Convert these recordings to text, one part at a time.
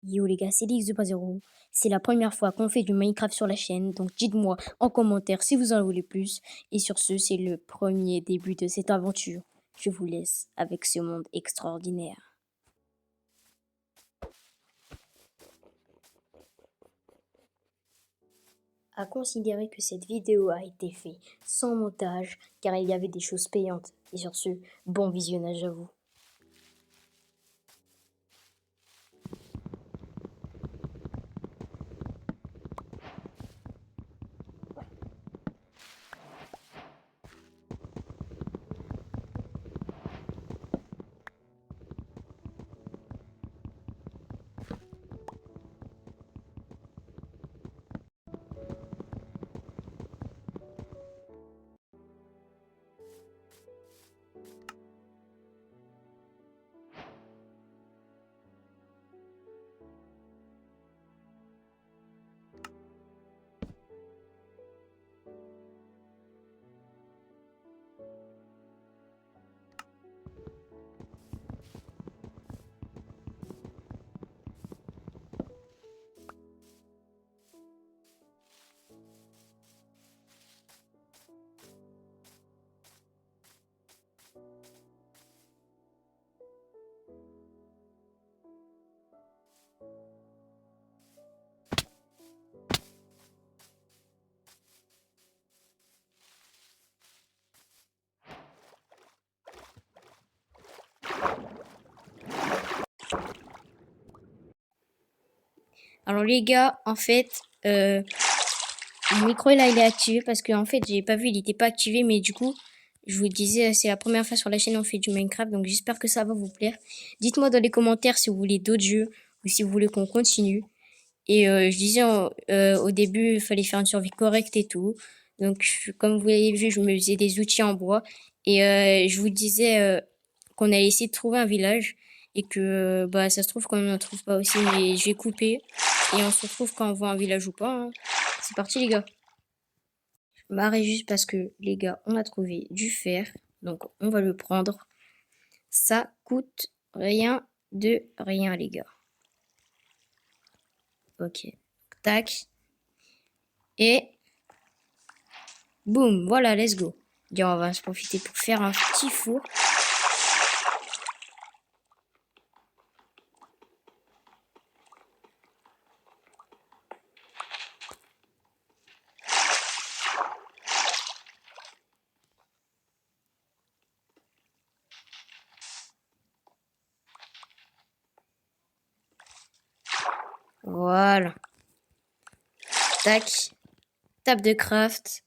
Yo les gars, c'est Lix2.0. C'est la première fois qu'on fait du Minecraft sur la chaîne, donc dites-moi en commentaire si vous en voulez plus. Et sur ce, c'est le premier début de cette aventure. Je vous laisse avec ce monde extraordinaire. À considérer que cette vidéo a été faite sans montage, car il y avait des choses payantes. Et sur ce, bon visionnage à vous. Alors les gars, en fait, mon micro là il est activé parce que en fait j'ai pas vu, il était pas activé, mais du coup je vous disais c'est la première fois sur la chaîne on fait du Minecraft, donc j'espère que ça va vous plaire. Dites-moi dans les commentaires si vous voulez d'autres jeux ou si vous voulez qu'on continue. Et je disais au début il fallait faire une survie correcte et tout. Donc comme vous l'avez vu, je me faisais des outils en bois et je vous disais qu'on allait essayer de trouver un village et que bah ça se trouve qu'on n'en trouve pas aussi, mais je vais couper et on se retrouve quand on voit un village ou pas, hein. C'est parti les gars. Je m'arrête juste parce que les gars, on a trouvé du fer, donc on va le prendre. Ça coûte rien de rien les gars. Ok, tac. Et boum, voilà, let's go. Et on va se profiter pour faire un petit four. Voilà. Tac. Table de craft.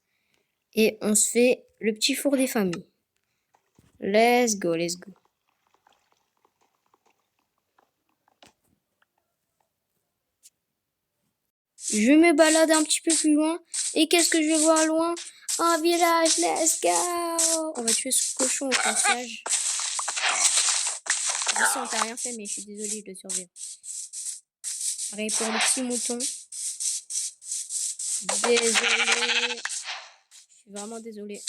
Et on se fait le petit four des familles. Let's go, let's go. Je me balade un petit peu plus loin. Et qu'est-ce que je vais voir loin? Un village, let's go! On va tuer ce cochon au passage. Je sais, on t'a rien fait, mais je suis désolée, je le survivre. Pareil pour le petit mouton. Désolé. Je suis vraiment désolée.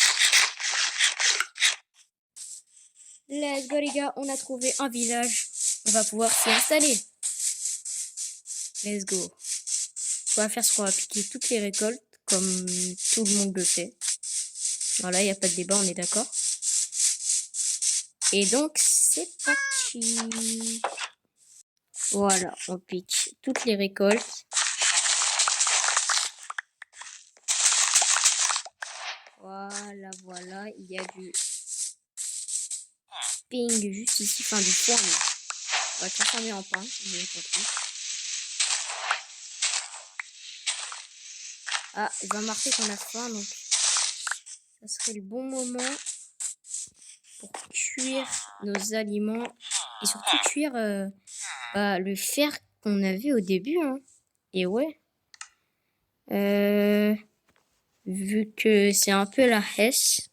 Let's go les gars, on a trouvé un village. On va pouvoir s'y installer. Let's go. On va faire ce qu'on va piquer toutes les récoltes, comme tout le monde le fait. Voilà, il n'y a pas de débat, on est d'accord. Et donc, c'est parti. Voilà, on pique toutes les récoltes. Voilà, voilà, il y a du ping juste ici, enfin du foin. On va transformer en pain, vous avez compris. Ah, il va marquer qu'on a faim, donc ça serait le bon moment pour cuire nos aliments et surtout cuire le fer qu'on avait au début, hein. Et ouais, vu que c'est un peu la hesse,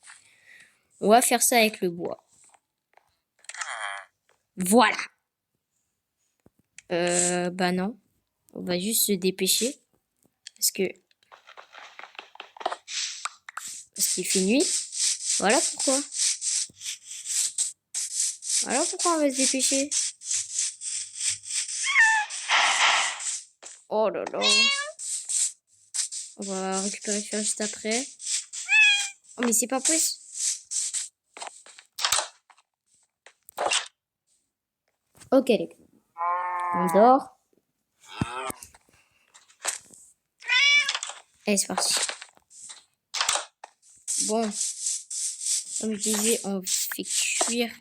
on va faire ça avec le bois. Voilà. Bah non, on va juste se dépêcher parce qu'il fait nuit. Voilà pourquoi. Voilà pourquoi on va se dépêcher. Oh là là. On va récupérer le fer juste après. Oh, mais c'est pas possible. Ok, les gars. On dort. Allez, c'est parti. Bon. Comme je disais, on fait cuire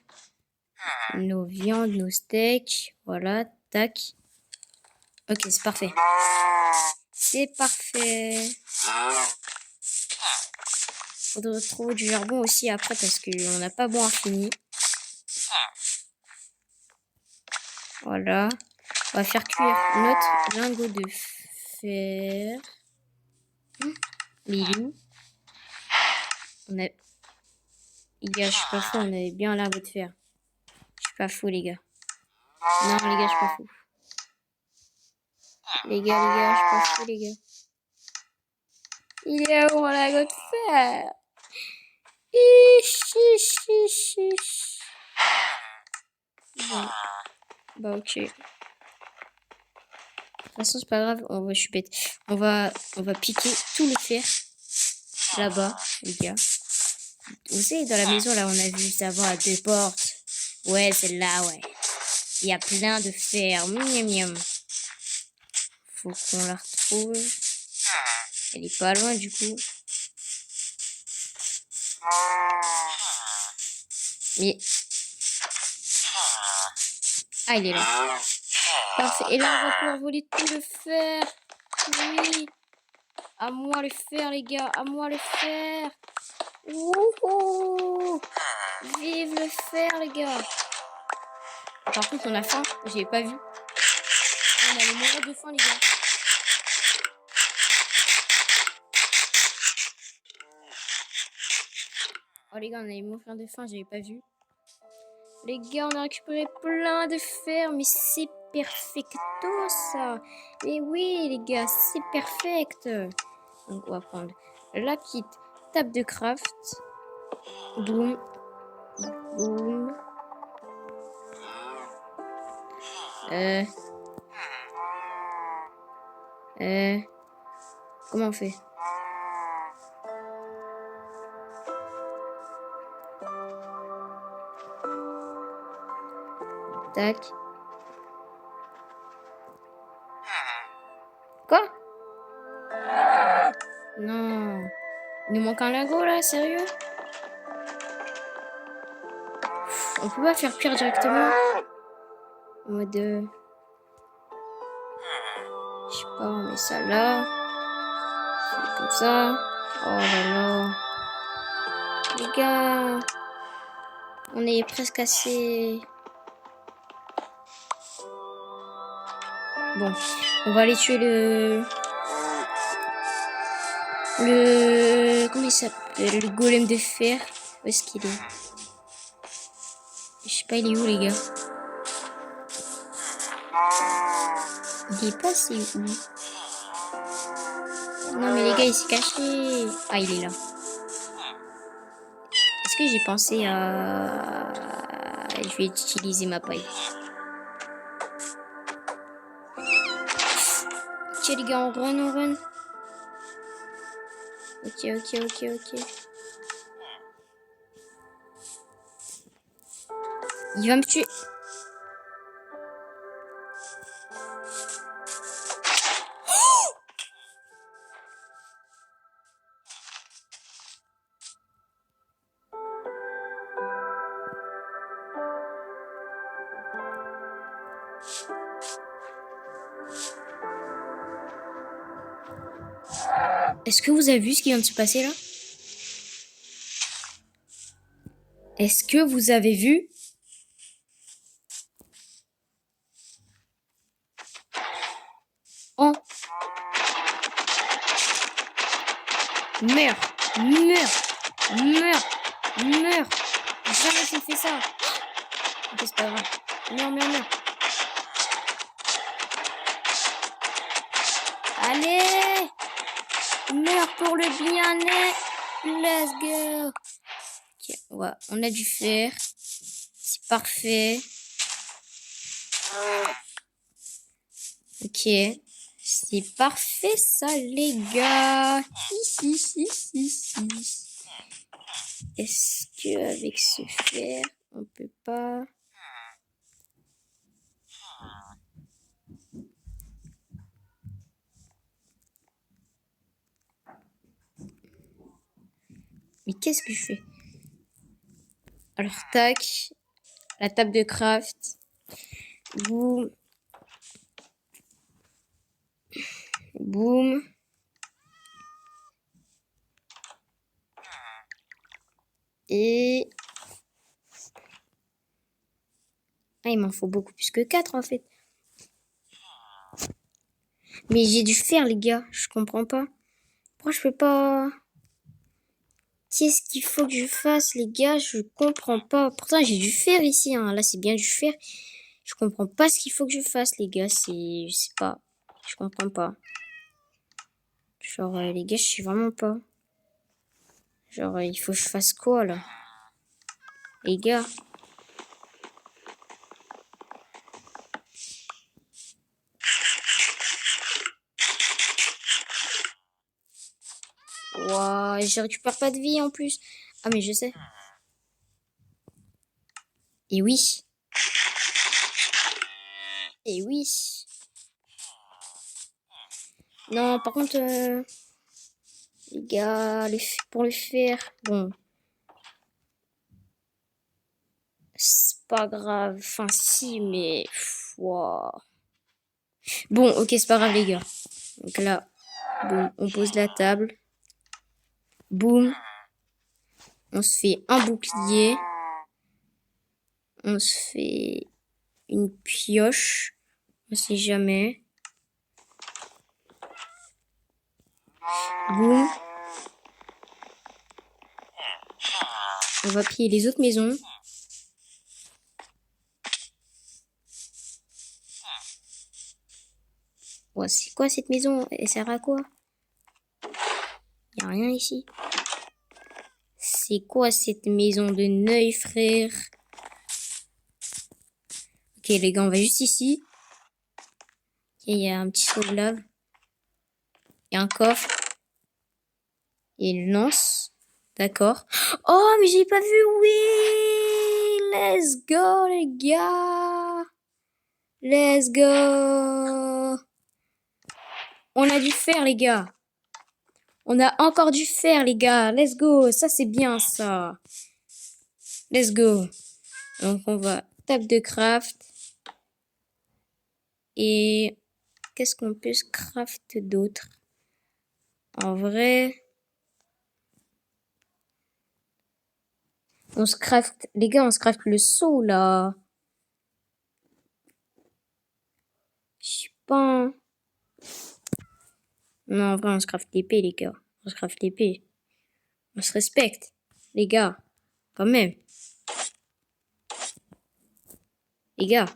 nos viandes, nos steaks. Voilà, tac. Ok, c'est parfait. C'est parfait. Faudrait trouver du charbon aussi après parce qu'on n'a pas bon infini. Voilà. On va faire cuire notre lingot de fer. Mais il est où? On a... Les gars, je suis pas fou, on avait bien un lingot de fer. Je suis pas fou, les gars. Non, les gars, je suis pas fou. Les gars, je suis pas fou, les gars. Il est où mon lingot de fer? Ichi. Bon. Bah, ok. De toute façon, c'est pas grave. Je suis bête. On va piquer tout le fer là-bas, les gars. Vous savez, dans la maison, là, on a vu juste avant à 2 portes. Ouais, celle-là, ouais. Il y a plein de fer. Miam, miam. Faut qu'on la retrouve. Elle est pas loin, du coup. Mais... Ah, il est là. Parfait. Et là, on va pouvoir voler tout le fer. Oui. À moi le fer, les gars. À moi le fer. Wouhou. Vive le fer, les gars. Par contre, on a faim. J'ai pas vu. On allait mourir de faim, les gars. Oh, les gars, on allait mourir de faim. J'avais pas vu. Les gars, on a récupéré plein de fer. Mais c'est perfecto, ça. Mais oui, les gars, c'est perfect. Donc, on va prendre la petite table de craft. Boum. Boum. Comment on fait? Tac. Quoi? Non. Il nous manque un lingot là, sérieux? On peut pas faire cuire directement? En mode... je sais pas, on met ça là. C'est comme ça. Oh là là. Les gars. On est presque assez... Bon. On va aller tuer le... Comment il s'appelle? Le golem de fer. Où est-ce qu'il est? Je sais pas, il est où, les gars? Il est passé où? Non, mais les gars, il s'est caché. Ah, il est là. Est-ce que j'ai pensé à... Je vais utiliser ma paille. Ok, les gars, on run. Ok. Il va me tuer. Est-ce que vous avez vu ce qui vient de se passer là? Est-ce que vous avez vu? Oh. Meurs. Jamais tu fais ça. Ok, c'est pas grave. Meurs. Allez. Meurs pour le bien-être. Let's go. Ok, ouais, on a du fer. C'est parfait. Ok. C'est parfait ça les gars. Est-ce que avec ce fer, on peut pas... Mais qu'est-ce que je fais? Alors tac, la table de craft. Boum. Boum. Et... Ah, il m'en faut beaucoup plus que 4 en fait. Mais j'ai du fer les gars, je comprends pas. Pourquoi je peux pas... Qu'est-ce qu'il faut que je fasse les gars? Je comprends pas. Pourtant j'ai du fer ici, hein. Là c'est bien du fer. Je comprends pas ce qu'il faut que je fasse les gars. C'est... Je sais pas. Je comprends pas. Genre les gars je sais vraiment pas. Genre il faut que je fasse quoi là? Les gars. Ouah, je récupère pas de vie en plus. Ah mais je sais. Et oui. Et oui. Non, par contre, les gars, pour le faire, bon, c'est pas grave. Enfin, si, mais... Ouah. Bon, ok, c'est pas grave, les gars. Donc là, boum, on pose la table. Boum. On se fait un bouclier. On se fait une pioche. On sait jamais. Boum. On va piller les autres maisons. Ouais, c'est quoi cette maison? Elle sert à quoi? Y a rien ici. C'est quoi cette maison de Neuil, frère? Ok, les gars, on va juste ici. Ok, il y a un petit seau de lave. Il y a un coffre. Et une lance. D'accord. Oh, mais j'ai pas vu. Oui! Let's go, les gars! Let's go! On a du fer, les gars. On a encore du fer, les gars. Let's go. Ça, c'est bien, ça. Let's go. Donc, on va table de craft. Et qu'est-ce qu'on peut se craft d'autre? En vrai, on se craft... Les gars, on se craft le seau, là. Je sais pas. Non, en vrai, on se craft l'épée, les gars. On se craft l'épée. On se respecte, les gars. Quand même. Les gars.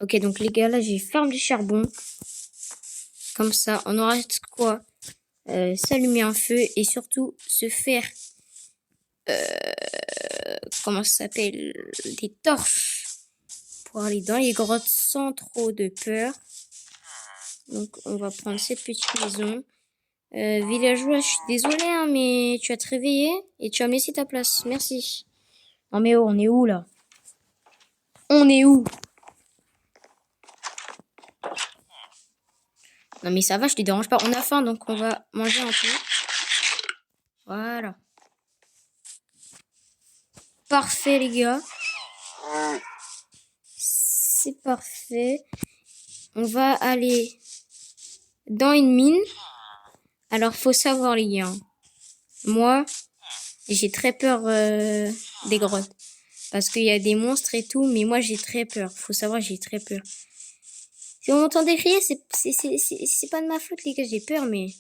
Ok, donc les gars, là, j'ai ferme du charbon. Comme ça, on aura quoi? S'allumer un feu et surtout se faire... comment ça s'appelle? Des torches. Pour aller dans les grottes sans trop de peur. Donc, on va prendre cette petite maison. Villageois, je suis désolée, hein, mais tu vas te réveiller et tu vas me laisser ta place. Merci. Non mais oh, on est où là? On est où? Non mais ça va, je te dérange pas. On a faim, donc on va manger un peu. Voilà. Parfait, les gars. C'est parfait. On va aller dans une mine. Alors, faut savoir, les gars. Moi, j'ai très peur des grottes. Parce qu'il y a des monstres et tout, mais moi, j'ai très peur. Faut savoir, j'ai très peur. Si on m'entend crier, c'est pas de ma faute, les gars, j'ai peur, mais...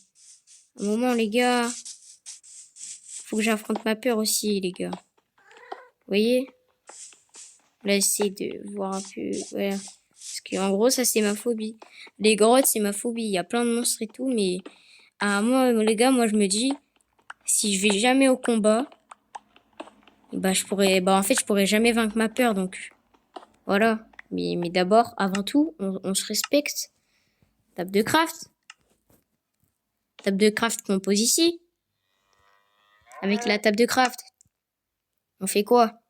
À un moment, les gars... Faut que j'affronte ma peur aussi, les gars. Vous voyez? Là, j'essaie de voir un peu... Voilà. Parce qu'en gros, ça, c'est ma phobie. Les grottes, c'est ma phobie. Il y a plein de monstres et tout, mais... À moi, les gars, moi, je me dis... Si je vais jamais au combat... Bah, je pourrais... Bah, en fait, je pourrais jamais vaincre ma peur, donc... Voilà. Mais d'abord, avant tout, on se respecte. Table de craft. Table de craft qu'on pose ici. Avec la table de craft. On fait quoi?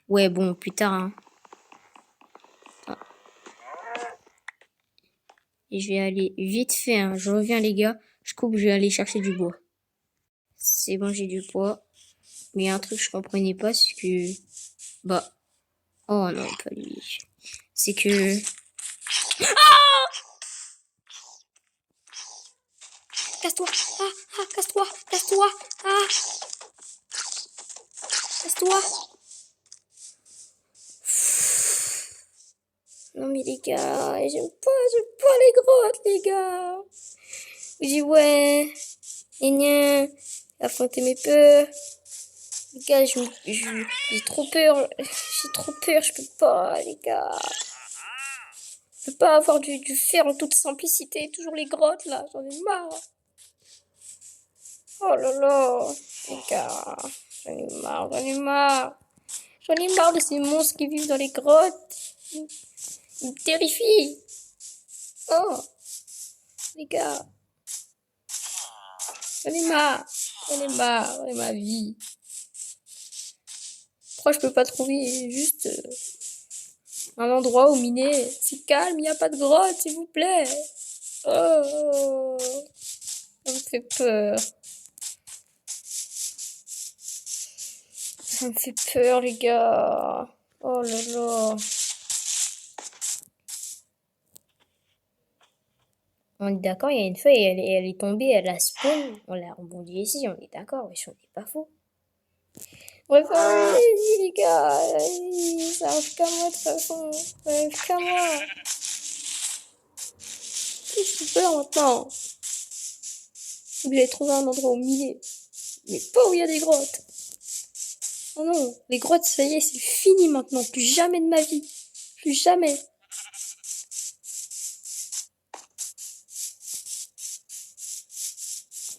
Ouais, bon, plus tard, hein. Et je vais aller vite fait, hein. Je reviens, les gars. Je coupe, je vais aller chercher du bois. C'est bon, j'ai du bois. Mais il y a un truc que je comprenais pas, c'est que... Bah... Oh non, pas lui. C'est que... Casse-toi! Casse-toi! Casse-toi! Casse-toi! Non mais les gars, j'aime pas les grottes, les gars. Je dis ouais, affronter mes peurs. Les gars, j'ai trop peur, je peux pas, les gars. Je peux pas avoir du fer en toute simplicité, toujours les grottes là, j'en ai marre. Oh là là, les gars, j'en ai marre, j'en ai marre. J'en ai marre de ces monstres qui vivent dans les grottes. Ils me terrifient. Oh, les gars, j'en ai marre, j'en ai ma vie. Pourquoi je peux pas trouver juste un endroit où miner? C'est calme, il n'y a pas de grotte, s'il vous plaît. Oh, ça me fait peur. Ça me fait peur, les gars. Oh là là. On est d'accord, il y a une feuille, elle est tombée, elle a spawn. On l'a rebondi ici, on est d'accord, mais on n'est pas faux. Bref, allez-y, les gars. Ça arrive qu'à moi, de toute façon. Ça arrive qu'à moi. J'ai peur maintenant. Faut que j'aille trouver un endroit où miner. Mais pas où il y a des grottes. Oh non, les grottes, ça y est, c'est fini maintenant. Plus jamais de ma vie. Plus jamais.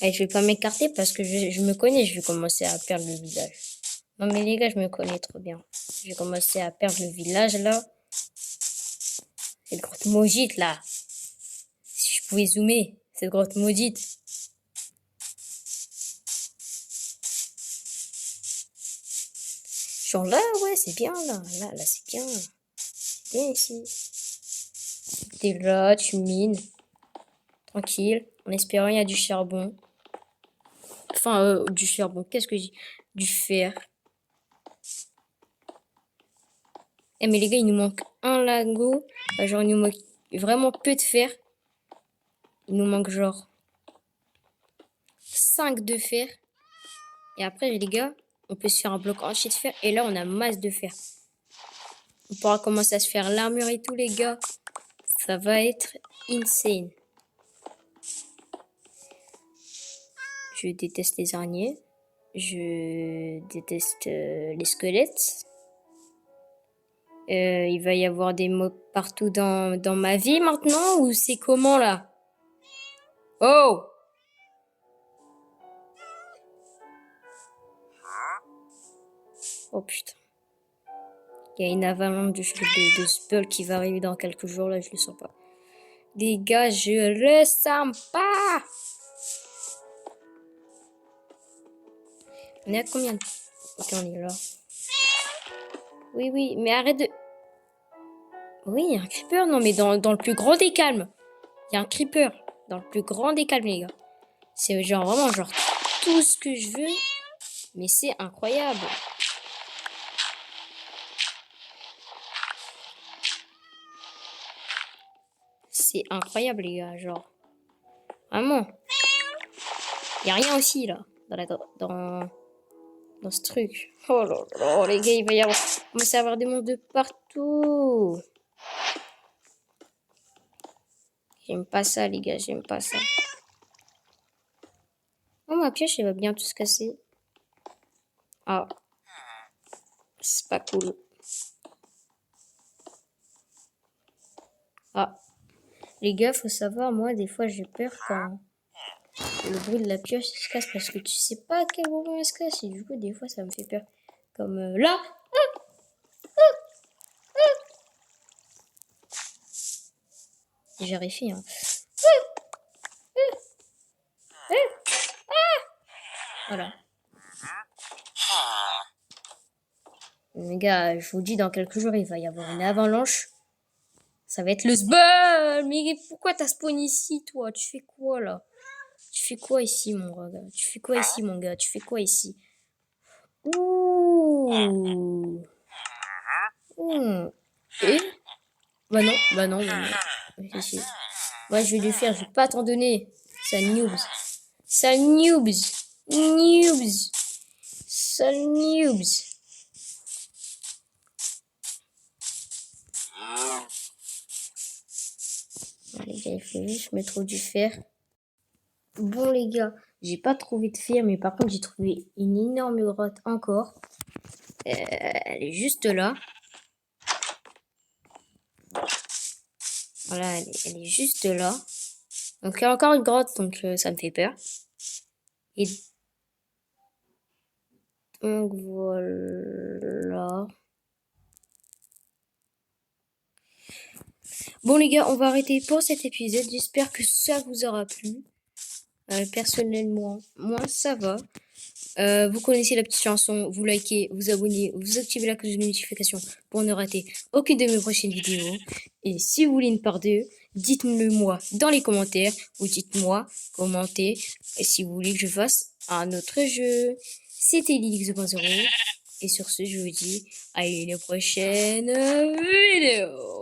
Et je vais pas m'écarter parce que je me connais, je vais commencer à perdre le visage. Non mais les gars, je me connais trop bien. Je vais commencer à perdre le village là. Cette grotte maudite là. Si je pouvais zoomer, cette grotte maudite. Genre là, ouais, c'est bien là. Là, c'est bien. C'est bien ici. T'es là, tu mines. Tranquille. En espérant il y a du charbon. Enfin, du charbon, qu'est-ce que je dis? Du fer. Eh mais les gars, il nous manque un lago. Genre, il nous manque vraiment peu de fer. Il nous manque genre 5 de fer. Et après, les gars, on peut se faire un bloc entier de fer. Et là, on a masse de fer. On pourra commencer à se faire l'armure et tout, les gars. Ça va être insane. Je déteste les araignées. Je déteste les squelettes. Il va y avoir des mobs partout dans ma vie maintenant ou c'est comment là? Oh! Oh putain. Il y a une avalanche de spells qui va arriver dans quelques jours là, je le sens pas. Les gars, je le sens pas! On est à combien? Ok, on est là. Oui, mais arrête de... Oui, il y a un creeper. Non, mais dans le plus grand des calmes. Il y a un creeper. Dans le plus grand des calmes, les gars. C'est genre vraiment genre tout ce que je veux. Mais c'est incroyable. C'est incroyable, les gars. Genre. Vraiment. Il n'y a rien aussi, là. Dans ce truc. Oh là là, les gars, il va y avoir... commencer à avoir des monstres de partout. J'aime pas ça, les gars. J'aime pas ça. Oh, ma pioche, elle va bientôt se casser. Ah. C'est pas cool. Ah. Les gars, faut savoir, moi, des fois, j'ai peur quand Le bruit de la pioche se casse parce que tu sais pas à quel moment elle se casse. Et du coup, des fois, ça me fait peur. Comme là. J'ai réussi, hein. Voilà. Les gars, je vous dis, dans quelques jours, il va y avoir une avalanche. Ça va être le sbul. Mais pourquoi t'as spawn ici, toi? Tu fais quoi, là? Tu fais quoi ici, mon gars? Tu fais quoi ici, mon gars? Tu fais quoi ici? Ouh. Et? Bah non, bah non, bah non. Ici. Moi, je vais lui faire, je vais pas t'en donner. Sale noobs. Sale noobs. Noobs. Sale noobs. Bon, les gars, il faut juste mettre du fer. Bon, les gars, j'ai pas trouvé de fer, mais par contre, j'ai trouvé une énorme grotte encore. Elle est juste là. Voilà, elle est juste là. Donc, il y a encore une grotte, donc ça me fait peur. Et donc, voilà. Bon, les gars, on va arrêter pour cet épisode. J'espère que ça vous aura plu. Personnellement, moi, ça va. Vous connaissez la petite chanson, vous likez, vous abonnez, vous activez la cloche de notification pour ne rater aucune de mes prochaines vidéos. Et si vous voulez une part 2, dites-le moi dans les commentaires ou dites-moi, commentez, et si vous voulez que je fasse un autre jeu. C'était Lilix 2.0 et sur ce, je vous dis à une prochaine vidéo.